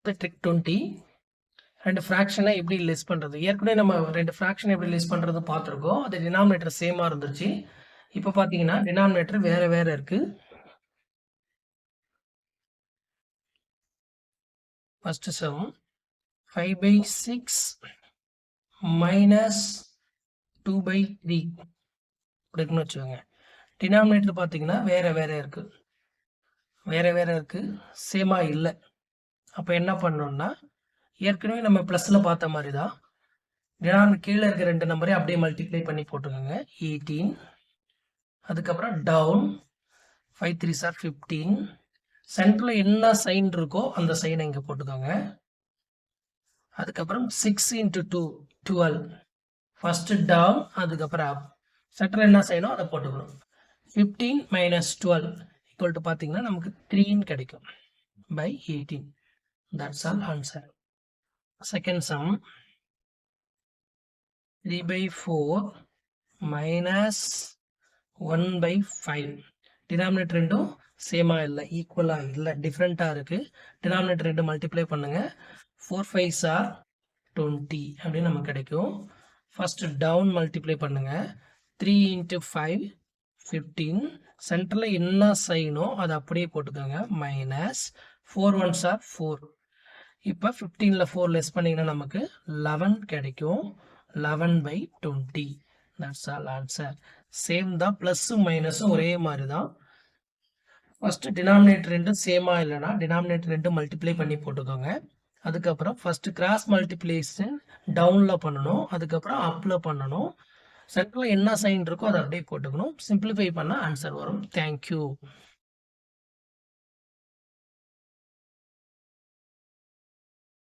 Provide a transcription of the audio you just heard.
Trick 20 ரெண்டு ஃப்ராக்ஷனை எப்படி less பண்ணுறது. ஏற்கனவே நம்ம ரெண்டு ஃப்ராக்ஷனை எப்படி லெஸ் பண்ணுறது பார்த்துருக்கோம். அது டினாமினேட்டர் சேமாக இருந்துச்சு. இப்போ பார்த்தீங்கன்னா டினாமினேட்டர் வேறு வேறு இருக்குது. ஃபஸ்ட்டு சம் 5/6 மைனஸ் 2/3 இருக்குன்னு வச்சுக்கோங்க. டினாமினேட்டர் பார்த்தீங்கன்னா வேறு வேறு இருக்குது, சேமாக இல்லை. அப்போ என்ன பண்ணணும்னா ஏற்கனவே நம்ம ப்ளஸில் பார்த்த மாதிரி தான் டினாமினேட்டர் கீழே இருக்க ரெண்டு நம்பரையும் அப்படியே மல்டிப்ளை பண்ணி போட்டுக்கோங்க. 18, அதுக்கப்புறம் டவுன் 5 3s are 15. சென்டரில் என்ன சைன் இருக்கோ அந்த சைனை இங்கே போட்டுக்கோங்க. அதுக்கப்புறம் 6 × 2 12. ஃபஸ்ட்டு டவுன், அதுக்கப்புறம் அப். சென்டரில் என்ன சைனோ அதை போட்டுக்கணும். 15 - 12 ஈக்குவல் டு பார்த்தீங்கன்னா நமக்கு 3 கிடைக்கும் by 18. That's all answer. Second sum 3/4 minus 1/5. Denominator ரெண்டும் சேமா இல்லை, ஈக்குவலாக இல்லை, டிஃப்ரெண்ட்டாக இருக்குது. டினாமினேட்டர் ரெண்டு மல்டிப்ளை பண்ணுங்கள். 4 5s are 20 அப்படின்னு நமக்கு கிடைக்கும். ஃபஸ்ட்டு டவுன் மல்டிப்ளை பண்ணுங்கள். 3 × 5 15. சென்டரில் என்ன சைனோ அதை அப்படியே போட்டுக்கோங்க. Minus 4 1s are 4. இப்போ 15ல் 4 லெஸ் பண்ணிங்கன்னா நமக்கு 11 கிடைக்கும். 11/20. That's all answer. சேம் தான், ப்ளஸ்ஸும் மைனஸும் ஒரே மாதிரி தான். ஃபஸ்ட்டு டினாமினேட்டர் ரெண்டும் சேமாக இல்லைனா டினாமினேட்டர் ரெண்டும் மல்டிப்ளை பண்ணி போட்டுக்கோங்க. அதுக்கப்புறம் ஃபஸ்ட்டு கிராஸ் மல்டிப்ளேஷன் டவுனில் பண்ணணும், அதுக்கப்புறம் அப்பில் பண்ணணும். சென்டரில் என்ன சைன் இருக்கோ அதை அப்படியே போட்டுக்கணும். சிம்பிளிஃபை பண்ணால் ஆன்சர் வரும். தேங்க்யூ.